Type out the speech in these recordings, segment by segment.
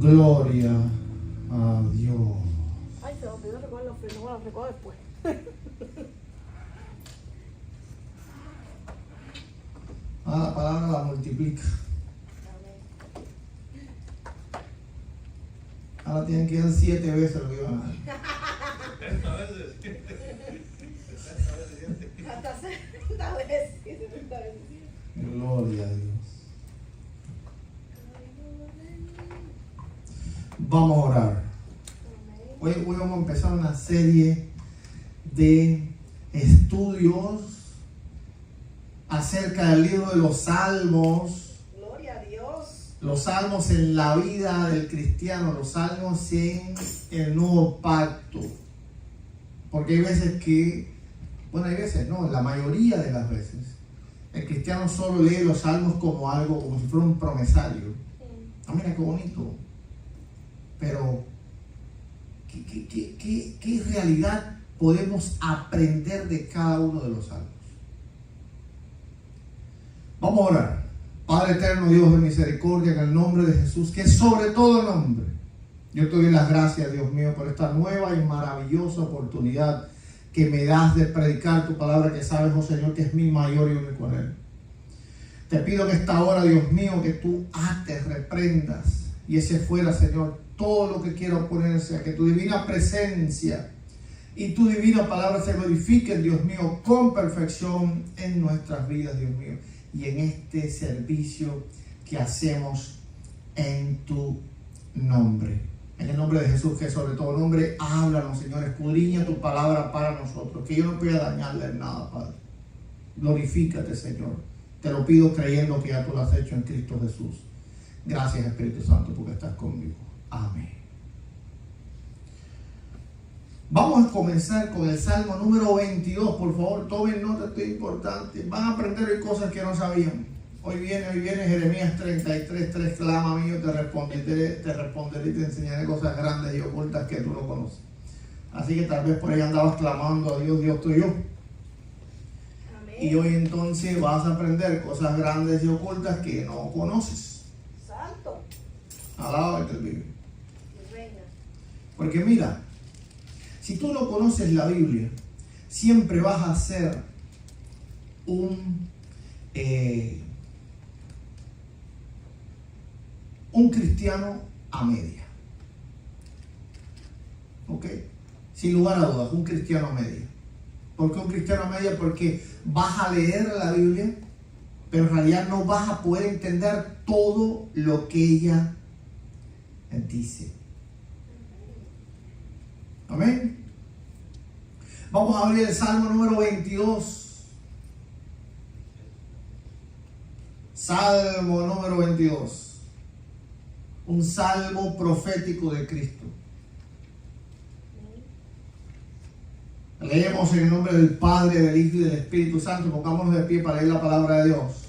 Gloria a Dios. Ay, se me olvidó recoger los frenos. Bueno, los recojo después. La palabra la multiplica. Ahora tienen que dar 7 veces lo que iban a dar. Hasta 60 veces. 70 veces. Gloria a Dios. Vamos a orar. Hoy vamos a empezar una serie de estudios acerca del libro de los Salmos. Gloria a Dios. Los salmos en la vida del cristiano, los salmos en el nuevo pacto. Porque hay veces que, bueno, hay veces no, la mayoría de las veces, el cristiano solo lee los salmos como algo, como si fuera un promesario. Ah, mira qué bonito. Pero, ¿qué realidad podemos aprender de cada uno de los salmos? Vamos a orar. Padre eterno, Dios de misericordia, en el nombre de Jesús, que es sobre todo nombre, yo te doy las gracias, Dios mío, por esta nueva y maravillosa oportunidad que me das de predicar tu palabra, que sabes, oh Señor, que es mi mayor y único anhelo. Te pido que esta hora, Dios mío, que tú ates, reprendas y ese fuera, Señor, todo lo que quiera oponerse a que tu divina presencia y tu divina palabra se glorifiquen, Dios mío, con perfección en nuestras vidas, Dios mío, y en este servicio que hacemos en tu nombre. En el nombre de Jesús, que sobre todo nombre, háblanos, Señor, escudriña tu palabra para nosotros, que yo no pueda dañarle en nada, Padre. Glorifícate, Señor. Te lo pido creyendo que ya tú lo has hecho en Cristo Jesús. Gracias, Espíritu Santo, porque estás conmigo. Amén. Vamos a comenzar con el Salmo número 22. Por favor, tomen nota, esto es importante. Van a aprender hoy cosas que no sabían. Hoy viene Jeremías 33:3. Clama a mí, yo te responderé y te enseñaré cosas grandes y ocultas que tú no conoces. Así que tal vez por ahí andabas clamando a Dios, Dios tuyo. Amén. Y hoy entonces vas a aprender cosas grandes y ocultas que no conoces. Santo. Alaba el que vive. Porque mira, si tú no conoces la Biblia, siempre vas a ser un cristiano a media. ¿Ok? Sin lugar a dudas, un cristiano a media. ¿Por qué un cristiano a media? Porque vas a leer la Biblia, pero en realidad no vas a poder entender todo lo que ella dice. Amén. Vamos a abrir el Salmo número 22. Salmo número 22. Un salmo profético de Cristo. Leemos en el nombre del Padre, del Hijo y del Espíritu Santo. Pongámonos de pie para leer la palabra de Dios.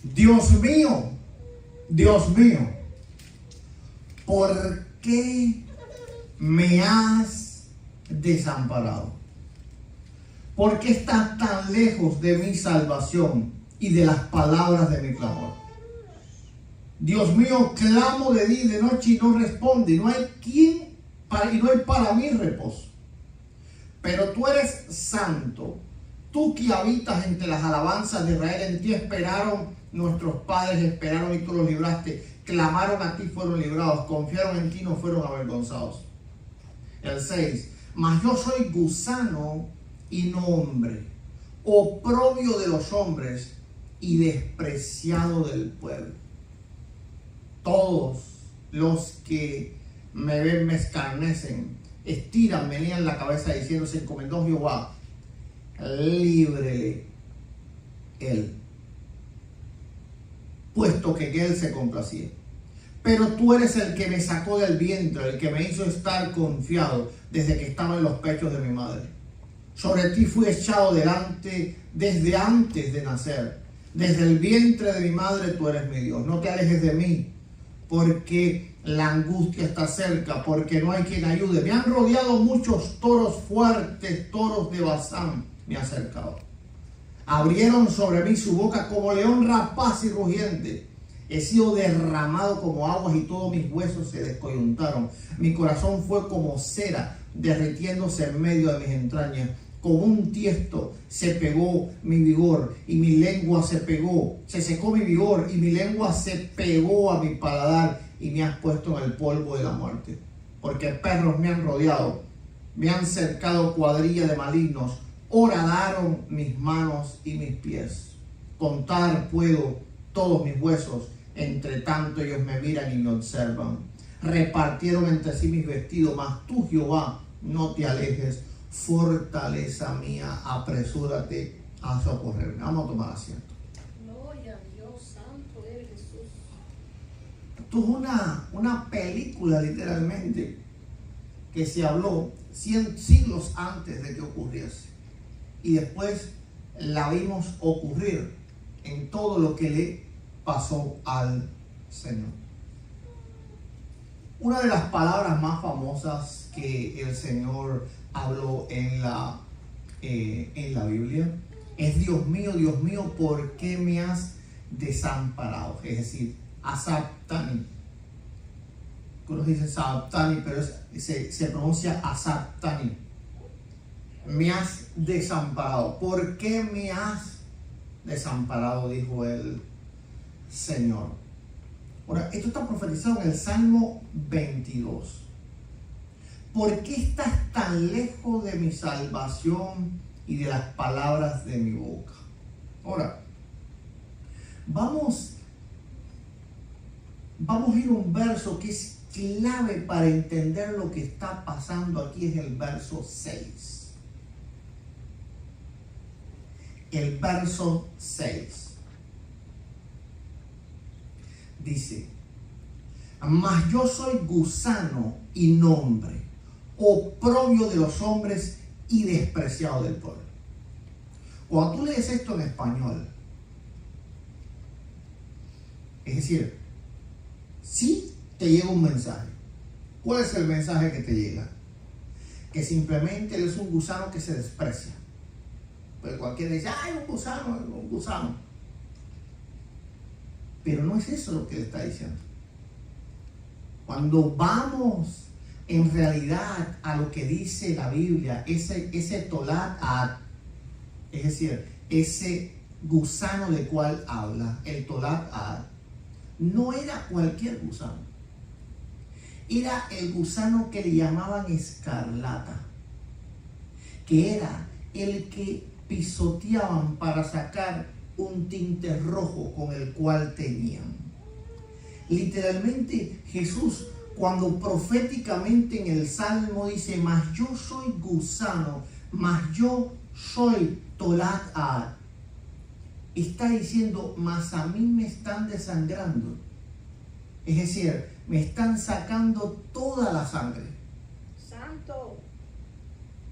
Dios mío, ¿por qué me has desamparado? ¿Por qué estás tan lejos de mi salvación y de las palabras de mi clamor? Dios mío, clamo de día y de noche y no responde. No hay para mí reposo. Pero tú eres santo, tú que habitas entre las alabanzas de Israel. En ti esperaron nuestros padres, esperaron y tú los libraste. Clamaron a ti, fueron librados. Confiaron en ti, no fueron avergonzados. El 6. Mas yo soy gusano y no hombre, oprobio de los hombres y despreciado del pueblo. Todos los que me ven me escarnecen, estiran, menean la cabeza diciendo: se encomendó Jehová, líbrele él, puesto que en él se complacía. Pero tú eres el que me sacó del vientre, el que me hizo estar confiado desde que estaba en los pechos de mi madre. Sobre ti fui echado delante desde antes de nacer. Desde el vientre de mi madre tú eres mi Dios. No te alejes de mí, porque la angustia está cerca, porque no hay quien ayude. Me han rodeado muchos toros fuertes, toros de Basán me han cercado. Abrieron sobre mí su boca como león rapaz y rugiente. He sido derramado como aguas y todos mis huesos se descoyuntaron. Mi corazón fue como cera derritiéndose en medio de mis entrañas. Como un tiesto se pegó mi vigor y mi lengua se secó mi vigor y mi lengua se pegó a mi paladar y me has puesto en el polvo de la muerte. Porque perros me han rodeado, me han cercado cuadrilla de malignos, horadaron mis manos y mis pies. Contar puedo todos mis huesos, entre tanto ellos me miran y me observan. Repartieron entre sí mis vestidos, mas tú, Jehová, no te alejes. Fortaleza mía, apresúrate a socorrerme. Vamos a tomar asiento. Gloria a Dios, santo eres Jesús. Esto es una película literalmente que se habló 100 siglos antes de que ocurriese. Y después la vimos ocurrir en todo lo que le pasó al Señor. Una de las palabras más famosas que el Señor habló en la Biblia es: Dios mío, ¿por qué me has desamparado? Es decir, asaptani. Algunos dicen sabtani, pero se pronuncia asaptani. Me has desamparado. ¿Por qué me has desamparado? Dijo el Señor. Ahora, esto está profetizado en el Salmo 22. ¿Por qué estás tan lejos de mi salvación y de las palabras de mi boca? Ahora, vamos a ir a un verso que es clave para entender lo que está pasando aquí. Es el verso 6. El verso 6. Dice: mas yo soy gusano y nombre, oprobio de los hombres y despreciado del pueblo. Cuando tú lees esto en español, es decir, sí te llega un mensaje. ¿Cuál es el mensaje que te llega? Que simplemente él es un gusano que se desprecia. Pues cualquiera dice: ¡ay, un gusano! Pero no es eso lo que le está diciendo. Cuando vamos en realidad a lo que dice la Biblia, ese tolat ad, es decir, ese gusano del cual habla, el tolat ad, no era cualquier gusano. Era el gusano que le llamaban escarlata, que era el que pisoteaban para sacar un tinte rojo con el cual teñían. Literalmente Jesús, cuando proféticamente en el Salmo dice: mas yo soy gusano, mas yo soy tolat ad, está diciendo: mas a mí me están desangrando. Es decir, me están sacando toda la sangre. Santo.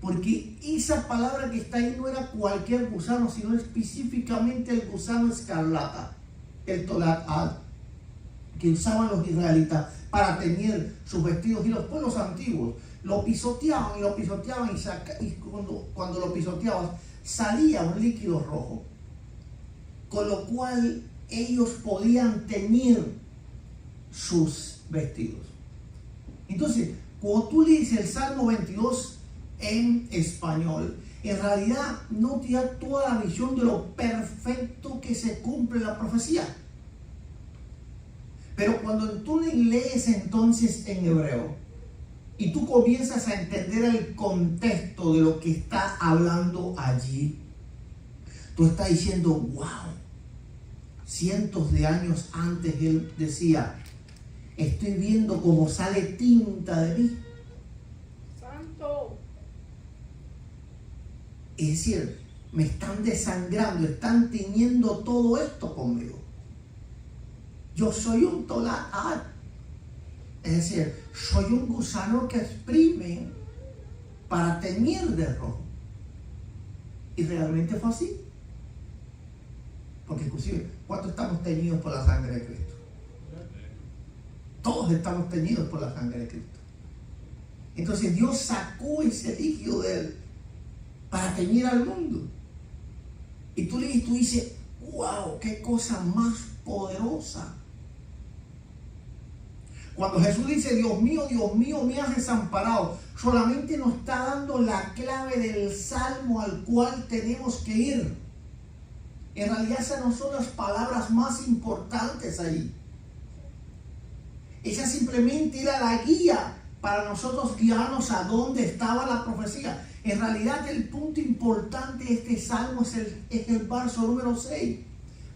Porque esa palabra que está ahí no era cualquier gusano, sino específicamente el gusano escarlata, el tolat ad, que usaban los israelitas para teñir sus vestidos. Y los pueblos antiguos lo pisoteaban y cuando lo pisoteaban salía un líquido rojo, con lo cual ellos podían teñir sus vestidos. Entonces, cuando tú lees el Salmo 22 en español, en realidad no te da toda la visión de lo perfecto que se cumple la profecía. Pero cuando tú lees entonces en hebreo y tú comienzas a entender el contexto de lo que está hablando allí, tú estás diciendo: wow, cientos de años antes él decía: estoy viendo cómo sale tinta de mí. Santo. Es decir, me están desangrando, están tiñendo todo esto conmigo. Yo soy un tolat ad, es decir, soy un gusano que exprime para teñir de rojo. Y realmente fue así. Porque inclusive, ¿cuántos estamos teñidos por la sangre de Cristo? Todos estamos teñidos por la sangre de Cristo. Entonces Dios sacó ese líquido de él para teñir al mundo. Y tú lees y tú dices, wow, qué cosa más poderosa. Cuando Jesús dice, Dios mío, me has desamparado, solamente nos está dando la clave del salmo al cual tenemos que ir. En realidad esas no son las palabras más importantes ahí. Esa simplemente era la guía para nosotros guiarnos a dónde estaba la profecía. En realidad el punto importante de este salmo es el verso número 6.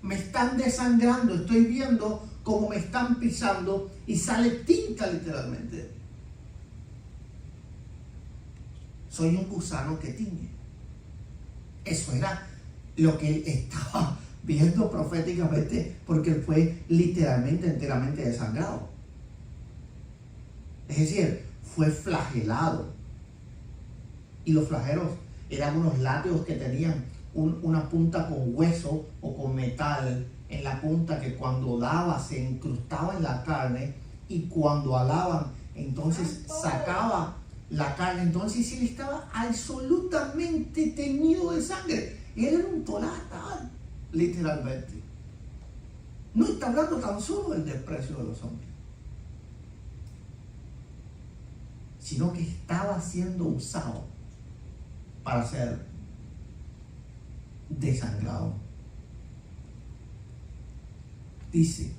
Me están desangrando, estoy viendo cómo me están pisando y sale tinta literalmente. Soy un gusano que tiñe. Eso era lo que él estaba viendo proféticamente, porque él fue literalmente enteramente desangrado. Es decir, fue flagelado. Y los flagelos eran unos látigos que tenían una punta con hueso o con metal en la punta, que cuando daba se incrustaba en la carne, y cuando alaban entonces sacaba la carne. Entonces él estaba absolutamente teñido de sangre. Él era un tolata, literalmente. No está hablando tan solo del desprecio de los hombres, sino que estaba siendo usado para ser desangrado. Dice,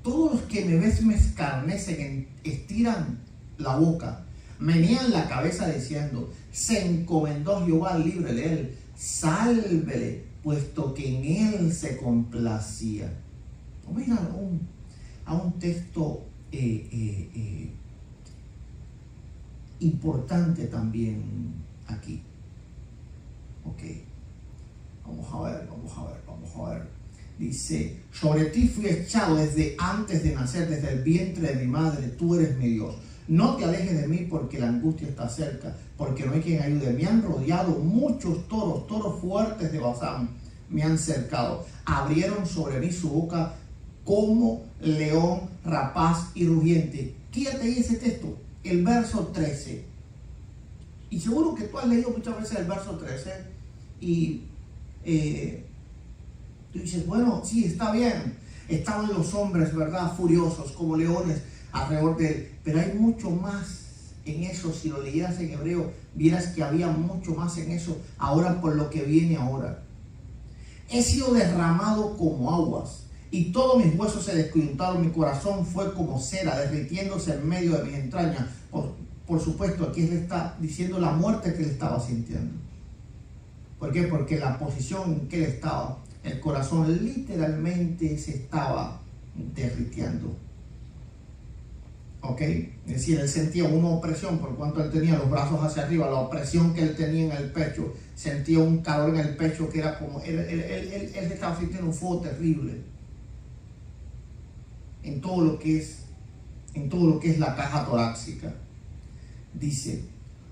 todos los que me ves me escarnecen, estiran la boca, menean la cabeza diciendo, se encomendó Jehová, líbrele él, sálvele, puesto que en él se complacía. Vamos a ir a un texto importante también aquí. Ok, vamos a ver. Dice, sobre ti fui echado desde antes de nacer, desde el vientre de mi madre, tú eres mi Dios. No te alejes de mí, porque la angustia está cerca, porque no hay quien ayude. Me han rodeado muchos toros fuertes de Basán, me han cercado. Abrieron sobre mí su boca como león rapaz y rugiente. Quédate ahí ese texto, el verso 13. Y seguro que tú has leído muchas veces el verso 13 y tú dices, bueno, sí, está bien. Estaban los hombres, ¿verdad?, furiosos como leones alrededor de él. Pero hay mucho más en eso. Si lo leyeras en hebreo, vieras que había mucho más en eso. Ahora, por lo que viene ahora. He sido derramado como aguas, y todos mis huesos se descoyuntaron. Mi corazón fue como cera, derritiéndose en medio de mis entrañas. Por supuesto, aquí él está diciendo la muerte que él estaba sintiendo. ¿Por qué? Porque la posición en que él estaba, el corazón literalmente se estaba derritiendo. ¿Ok? Es decir, él sentía una opresión por cuanto él tenía los brazos hacia arriba, la opresión que él tenía en el pecho, sentía un calor en el pecho que era como, él estaba sintiendo un fuego terrible en todo lo que es la caja torácica. Dice,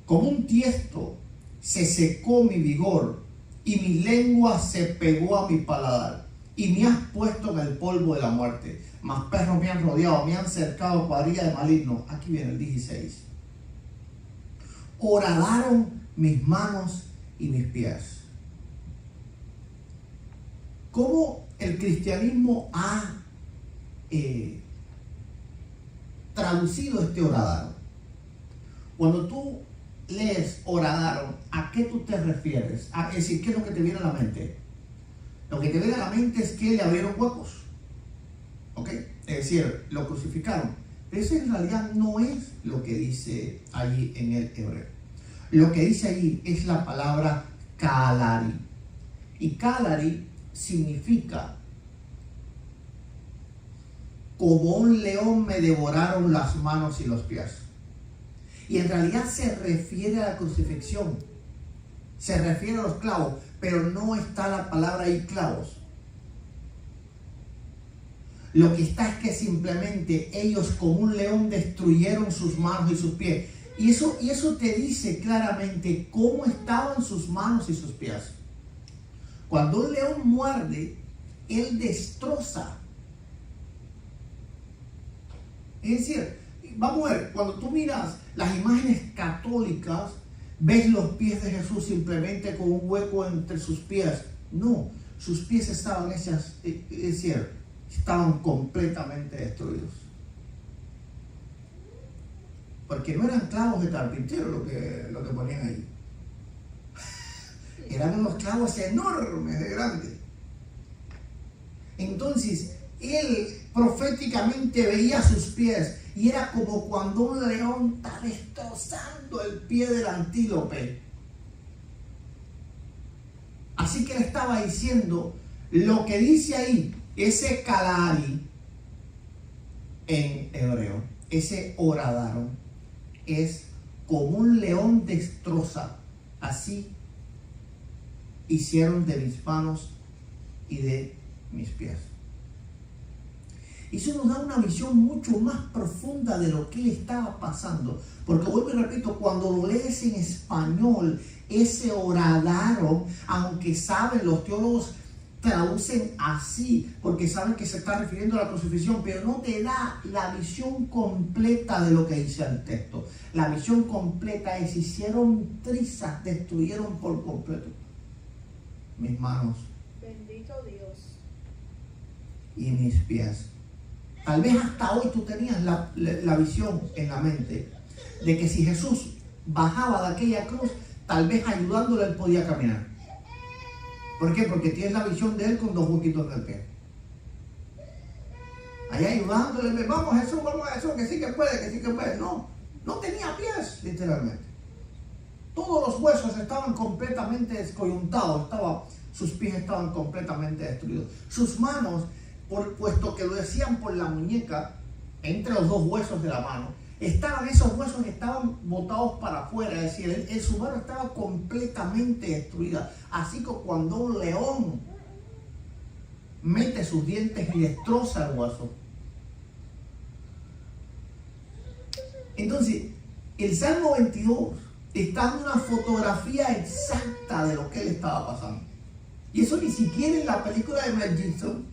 como un tiesto se secó mi vigor, y mi lengua se pegó a mi paladar, y me has puesto en el polvo de la muerte. Mas perros me han rodeado, me han cercado cuadrilla de malignos. Aquí viene el 16. Horadaron mis manos y mis pies. ¿Cómo el cristianismo ha traducido este horadar? Cuando tú lees horadaron, ¿a qué tú te refieres? Es decir, ¿qué es lo que te viene a la mente? Lo que te viene a la mente es que le abrieron huecos. ¿Ok? Es decir, lo crucificaron. Pero eso en realidad no es lo que dice allí en el hebreo. Lo que dice allí es la palabra kalari. Y kalari significa, como un león me devoraron las manos y los pies. Y en realidad se refiere a la crucifixión, se refiere a los clavos, pero no está la palabra ahí clavos. Lo que está es que simplemente ellos como un león destruyeron sus manos y sus pies. Y eso te dice claramente cómo estaban sus manos y sus pies. Cuando un león muerde, él destroza. Es decir, vamos a ver, cuando tú miras las imágenes católicas, ves los pies de Jesús simplemente con un hueco entre sus pies. No, sus pies estaban hechas, es decir, estaban completamente destruidos. Porque no eran clavos de carpintero lo que ponían ahí. Eran unos clavos enormes de grandes. Entonces, él proféticamente veía sus pies y era como cuando un león está destrozando el pie del antílope. Así que él estaba diciendo lo que dice ahí, ese calari en hebreo, ese horadaro, es como un león destroza. Así hicieron de mis manos y de mis pies. Y eso nos da una visión mucho más profunda de lo que le estaba pasando. Porque vuelvo y repito, cuando lo lees en español, ese horadaro, aunque saben, los teólogos traducen así, porque saben que se está refiriendo a la crucifixión, pero no te da la visión completa de lo que dice el texto. La visión completa es: hicieron trizas, destruyeron por completo mis manos. Bendito Dios. Y mis pies. Tal vez hasta hoy tú tenías la visión en la mente de que si Jesús bajaba de aquella cruz, tal vez ayudándole él podía caminar. ¿Por qué? Porque tienes la visión de él con dos huequitos del pie. Ahí ayudándole, vamos Jesús, que sí que puede. No tenía pies, literalmente. Todos los huesos estaban completamente descoyuntados, sus pies estaban completamente destruidos. Sus manos, puesto que lo decían por la muñeca, entre los dos huesos de la mano, esos huesos estaban botados para afuera, es decir, su mano estaba completamente destruida. Así que cuando un león mete sus dientes y destroza el hueso. Entonces, el Salmo 22 está dando una fotografía exacta de lo que le estaba pasando. Y eso ni siquiera en la película de Mel Gibson,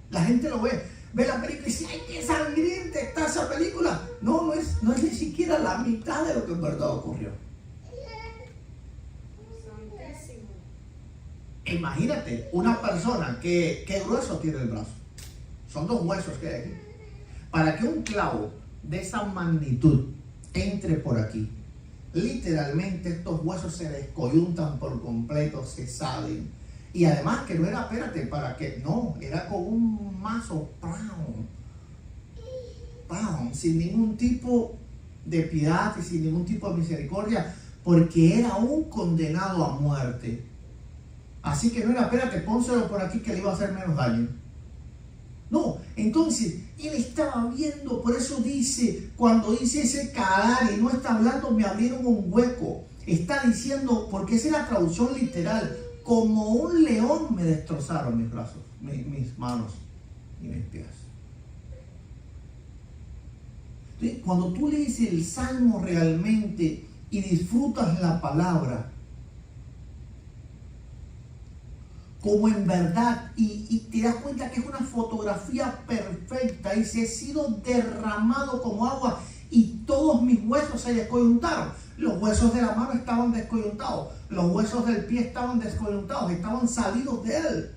la gente lo ve la película y dice: ¡ay, qué sangrienta está esa película! No es ni siquiera la mitad de lo que en verdad ocurrió. Santísimo. Imagínate, una persona que grueso tiene el brazo. Son dos huesos que hay aquí. Para que un clavo de esa magnitud entre por aquí, literalmente estos huesos se descoyuntan por completo, se salen. Y además que no era, era con un mazo, sin ningún tipo de piedad y sin ningún tipo de misericordia, porque era un condenado a muerte. Así que no era, pónselo por aquí que le iba a hacer menos daño. No, entonces él estaba viendo, por eso dice, cuando dice ese cadáver, no está hablando me abrieron un hueco, está diciendo, porque esa es la traducción literal, como un león me destrozaron mis brazos, mis manos y mis pies. Entonces, cuando tú lees el Salmo realmente y disfrutas la palabra, como en verdad, y te das cuenta que es una fotografía perfecta, y se ha sido derramado como agua y todos mis huesos se descoyuntaron. Los huesos de la mano estaban descoyuntados, los huesos del pie estaban descoyuntados, estaban salidos de él.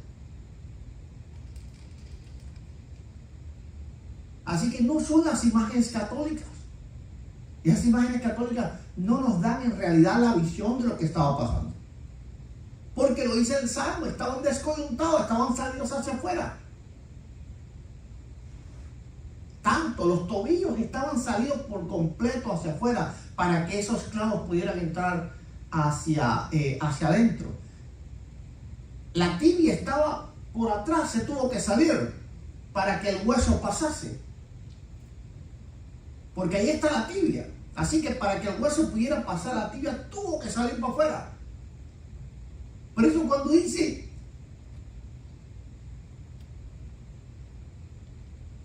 Así que no son las imágenes católicas. Y esas imágenes católicas no nos dan en realidad la visión de lo que estaba pasando. Porque lo dice el Salmo, estaban descoyuntados, estaban salidos hacia afuera. Tanto los tobillos estaban salidos por completo hacia afuera para que esos clavos pudieran entrar hacia adentro. La tibia estaba por atrás, se tuvo que salir para que el hueso pasase. Porque ahí está la tibia. Así que para que el hueso pudiera pasar la tibia, tuvo que salir para afuera. Por eso cuando dice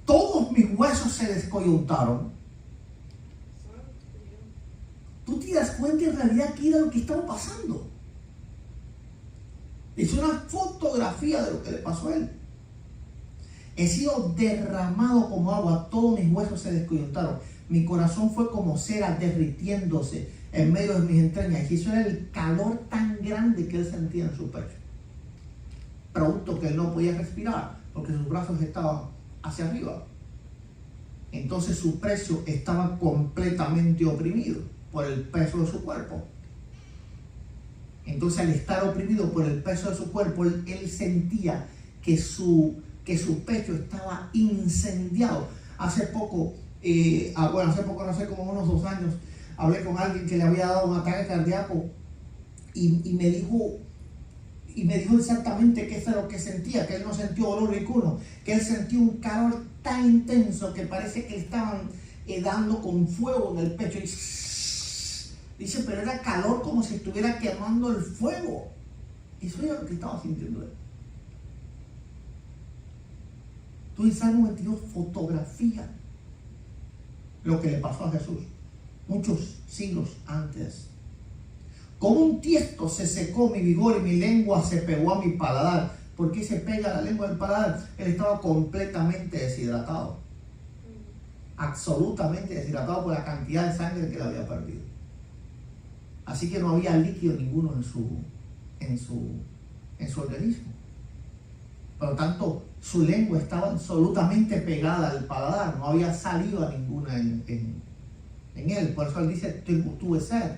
todos mis huesos se descoyuntaron, tú te das cuenta en realidad que era lo que estaba pasando. Es una fotografía de lo que le pasó a él. He sido derramado como agua, todos mis huesos se descoyuntaron. Mi corazón fue como cera derritiéndose en medio de mis entrañas. Y eso era el calor tan grande que él sentía en su pecho. producto que él no podía respirar, porque sus brazos estaban hacia arriba. Entonces su pecho estaba completamente oprimido por el peso de su cuerpo. Entonces al estar oprimido por el peso de su cuerpo, él sentía que su pecho estaba incendiado. Hace poco, no sé, como unos 2 años, hablé con alguien que le había dado un ataque cardíaco y me dijo exactamente qué es lo que sentía, que él no sintió dolor ninguno, que él sentía un calor tan intenso que parece que estaban dando con fuego en el pecho. Y dice, pero era calor como si estuviera quemando el fuego. Eso era lo que estaba sintiendo él. Entonces Salmo 22 fotografía lo que le pasó a Jesús muchos siglos antes. Como un tiesto se secó mi vigor y mi lengua se pegó a mi paladar. ¿Por qué se pega la lengua al paladar? Él estaba completamente deshidratado. Absolutamente deshidratado por la cantidad de sangre que le había perdido. Así que no había líquido ninguno en su organismo. Por lo tanto, su lengua estaba absolutamente pegada al paladar. No había saliva ninguna en él. Por eso él dice, tuve sed.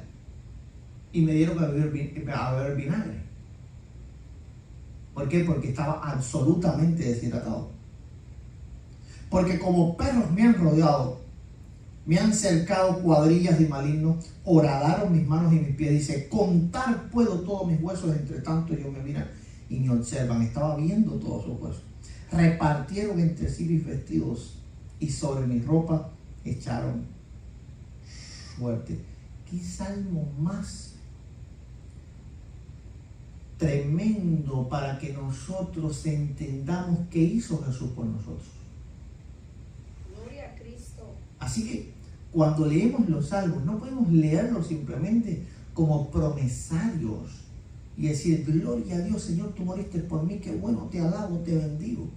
Y me dieron a beber vinagre. ¿Por qué? Porque estaba absolutamente deshidratado. Porque como perros me han rodeado, me han cercado cuadrillas de malignos, horadaron mis manos y mis pies. Dice, contar puedo todos mis huesos, entre tanto ellos me miran y me observan. Estaba viendo todos sus huesos. Repartieron entre sí mis vestidos y sobre mi ropa echaron suerte. ¿Qué salmo más tremendo para que nosotros entendamos qué hizo Jesús por nosotros? Gloria a Cristo. Así que cuando leemos los salmos no podemos leerlos simplemente como promesarios y decir, gloria a Dios, Señor, tú moriste por mí, qué bueno, te alabo, te bendigo.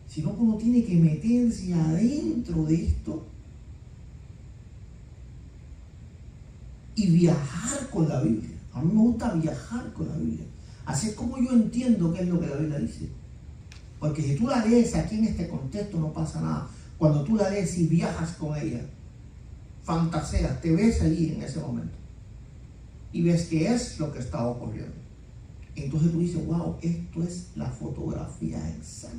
Sino que uno tiene que meterse adentro de esto y viajar con la Biblia. A mí me gusta viajar con la Biblia. Así es como yo entiendo qué es lo que la Biblia dice. Porque si tú la lees aquí en este contexto no pasa nada. Cuando tú la lees y viajas con ella, fantaseas, te ves allí en ese momento. Y ves qué es lo que está ocurriendo. Entonces tú dices, wow, esto es la fotografía exacta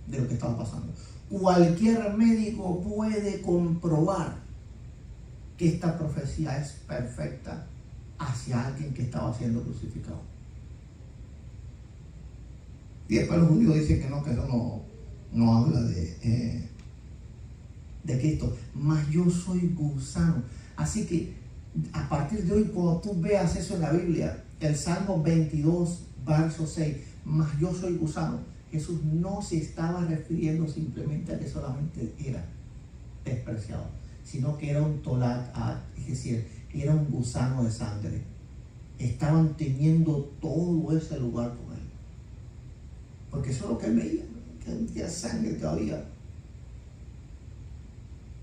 de lo que estaba pasando. Cualquier médico puede comprobar que esta profecía es perfecta hacia alguien que estaba siendo crucificado. Y después los judíos dicen que eso no habla de Cristo. Mas yo soy gusano. Así que a partir de hoy, cuando tú veas eso en la Biblia, el Salmo 22, verso 6, mas yo soy gusano, Jesús no se estaba refiriendo simplemente a que solamente era despreciado, sino que era un tolat, es decir, era un gusano de sangre. Estaban teniendo todo ese lugar con él. Porque eso es lo que él veía, que había sangre todavía.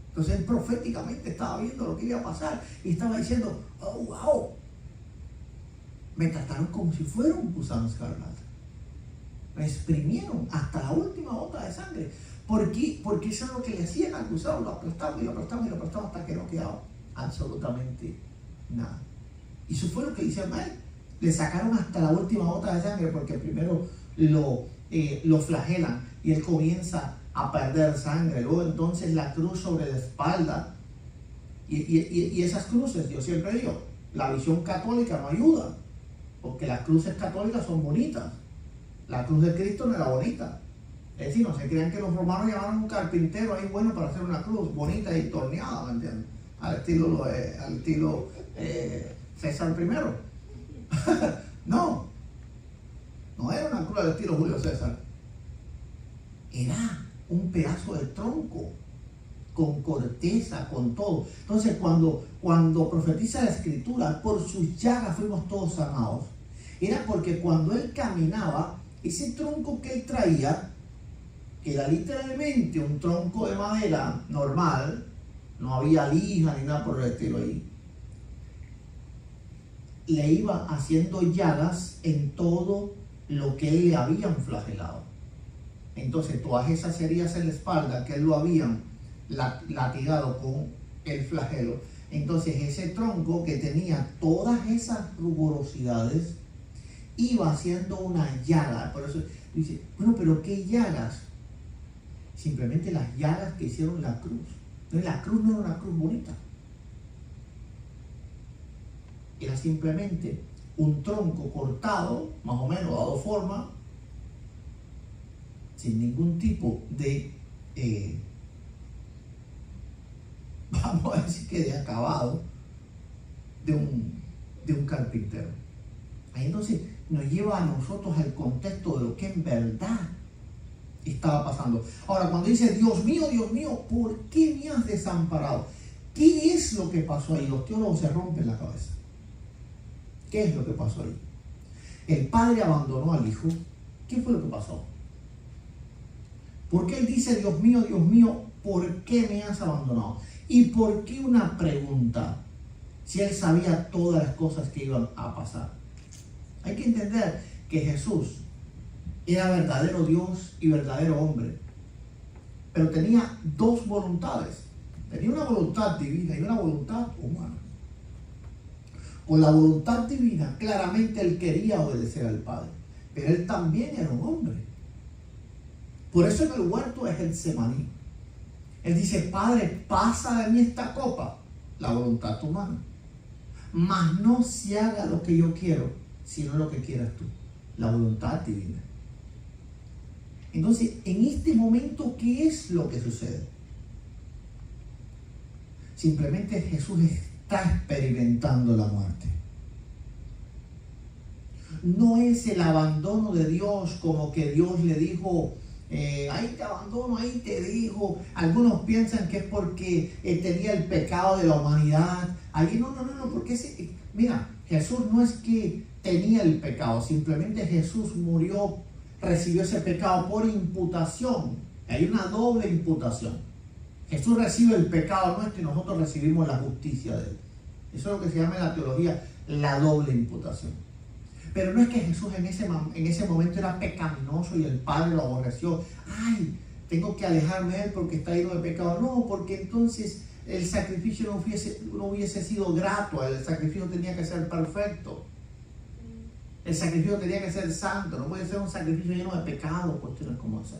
Entonces él proféticamente estaba viendo lo que iba a pasar y estaba diciendo, oh, wow, me trataron como si fuera un gusano escarlata. Me exprimieron hasta la última gota de sangre. Porque eso es lo que le hacían al gusano, lo aplastaban y lo aplastaban y lo aplastaban hasta que no quedaba absolutamente nada. Y eso fue lo que hicieron a él. Le sacaron hasta la última gota de sangre porque primero lo flagelan y él comienza a perder sangre. Luego entonces la cruz sobre la espalda. Y esas cruces, yo siempre digo, la visión católica no ayuda. Porque las cruces católicas son bonitas. La cruz de Cristo no era bonita. Es decir, no se crean que los romanos llamaban a un carpintero ahí bueno para hacer una cruz bonita y torneada, ¿me entiendes? Al estilo César I. No era una cruz al estilo Julio César. Era un pedazo de tronco, con corteza, con todo. Entonces cuando profetiza la Escritura, por sus llagas fuimos todos sanados, era porque cuando él caminaba, ese tronco que él traía, que era literalmente un tronco de madera normal, no había lija ni nada por el estilo ahí, le iba haciendo llagas en todo lo que él le habían flagelado. Entonces todas esas heridas en la espalda que él lo habían latigado con el flagelo, entonces ese tronco que tenía todas esas rugosidades iba haciendo una llaga. Por eso dice, bueno, pero ¿qué llagas? Simplemente las llagas que hicieron la cruz. Entonces la cruz no era una cruz bonita. Era simplemente un tronco cortado, más o menos dado forma, sin ningún tipo de, vamos a decir que de acabado de un carpintero. Ahí entonces nos lleva a nosotros al contexto de lo que en verdad estaba pasando. Ahora, cuando dice, Dios mío, ¿por qué me has desamparado? ¿Qué es lo que pasó ahí? Los teólogos se rompen la cabeza. ¿Qué es lo que pasó ahí? El padre abandonó al hijo. ¿Qué fue lo que pasó? ¿Por qué él dice, Dios mío, ¿por qué me has abandonado? ¿Y por qué una pregunta? Si él sabía todas las cosas que iban a pasar. Hay que entender que Jesús era verdadero Dios y verdadero hombre. Pero tenía dos voluntades. Tenía una voluntad divina y una voluntad humana. Con la voluntad divina, claramente él quería obedecer al Padre. Pero él también era un hombre. Por eso en el huerto de Getsemaní, él dice, Padre, pasa de mí esta copa, la voluntad humana. Mas no se haga lo que yo quiero, sino lo que quieras tú, la voluntad divina. Entonces, en este momento, ¿qué es lo que sucede? Simplemente Jesús está experimentando la muerte. No es el abandono de Dios como que Dios le dijo, ahí te abandono, ahí te dijo. Algunos piensan que es porque tenía el pecado de la humanidad. Ahí no, porque mira, Jesús no es que tenía el pecado, simplemente Jesús murió, recibió ese pecado por imputación. Hay una doble imputación. Jesús recibe el pecado nuestro y nosotros recibimos la justicia de él. Eso es lo que se llama en la teología la doble imputación. Pero no es que Jesús en ese momento era pecaminoso y el Padre lo aborreció. Ay, tengo que alejarme de él porque está lleno de pecado. No, porque entonces el sacrificio no hubiese sido grato. El sacrificio tenía que ser perfecto. El sacrificio tenía que ser santo. No puede ser un sacrificio lleno de pecado, cuestiones como esa.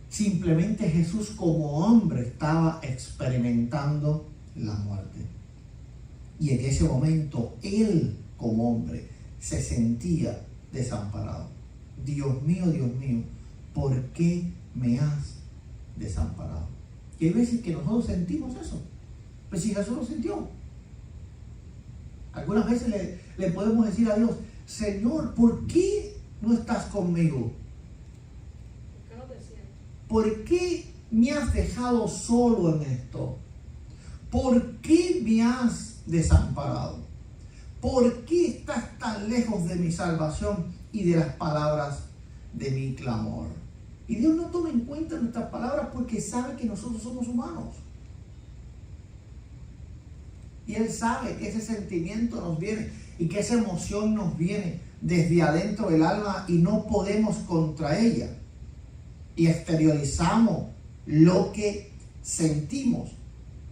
Simplemente Jesús como hombre estaba experimentando la muerte. Y en ese momento, él como hombre se sentía desamparado. Dios mío, ¿por qué me has desamparado? Y hay veces que nosotros sentimos eso. Pues si Jesús lo sintió. Algunas veces le podemos decir a Dios, Señor, ¿por qué no estás conmigo? ¿Por qué me has dejado solo en esto? ¿Por qué me has desamparado? ¿Por qué estás tan lejos de mi salvación y de las palabras de mi clamor? Y Dios no toma en cuenta nuestras palabras porque sabe que nosotros somos humanos. Y Él sabe que ese sentimiento nos viene y que esa emoción nos viene desde adentro del alma y no podemos contra ella. Y exteriorizamos lo que sentimos.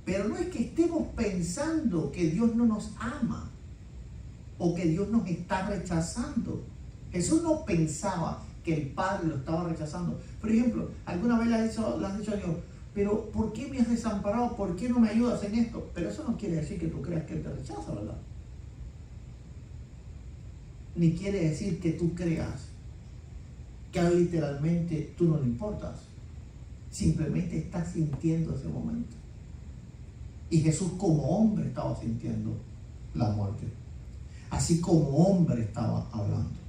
Pero no es que estemos pensando que Dios no nos ama o que Dios nos está rechazando. Jesús no pensaba que el Padre lo estaba rechazando. Por ejemplo, alguna vez le has dicho a Dios, pero ¿por qué me has desamparado? ¿Por qué no me ayudas en esto? Pero eso no quiere decir que tú creas que Él te rechaza, ¿verdad? Ni quiere decir que tú creas que a Él literalmente tú no le importas. Simplemente estás sintiendo ese momento. Y Jesús como hombre estaba sintiendo la muerte. Así como hombre estaba hablando.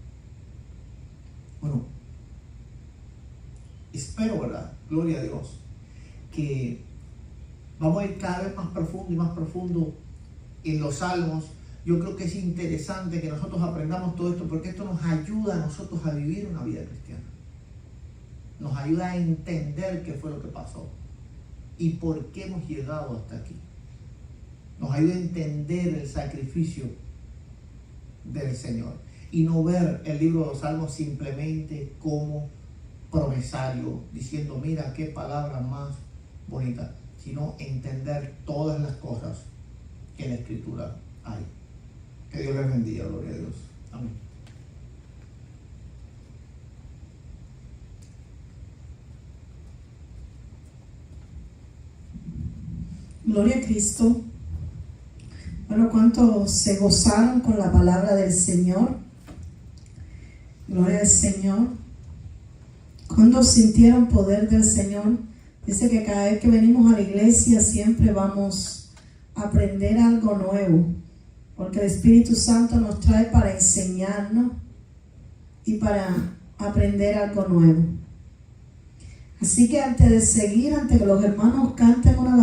Bueno, espero, ¿verdad? Gloria a Dios. Que vamos a ir cada vez más profundo y más profundo en los salmos. Yo creo que es interesante que nosotros aprendamos todo esto porque esto nos ayuda a nosotros a vivir una vida cristiana. Nos ayuda a entender qué fue lo que pasó y por qué hemos llegado hasta aquí. nos ayude a entender el sacrificio del Señor y no ver el libro de los Salmos simplemente como promesario, diciendo mira qué palabra más bonita, sino entender todas las cosas que en la Escritura hay. Que Dios les bendiga, gloria a Dios. Amén. Gloria a Cristo. Bueno, ¿cuántos se gozaron con la palabra del Señor? Gloria al Señor. ¿Cuántos sintieron poder del Señor? Dice que cada vez que venimos a la iglesia siempre vamos a aprender algo nuevo, porque el Espíritu Santo nos trae para enseñarnos y para aprender algo nuevo. Así que antes de seguir, antes que los hermanos canten una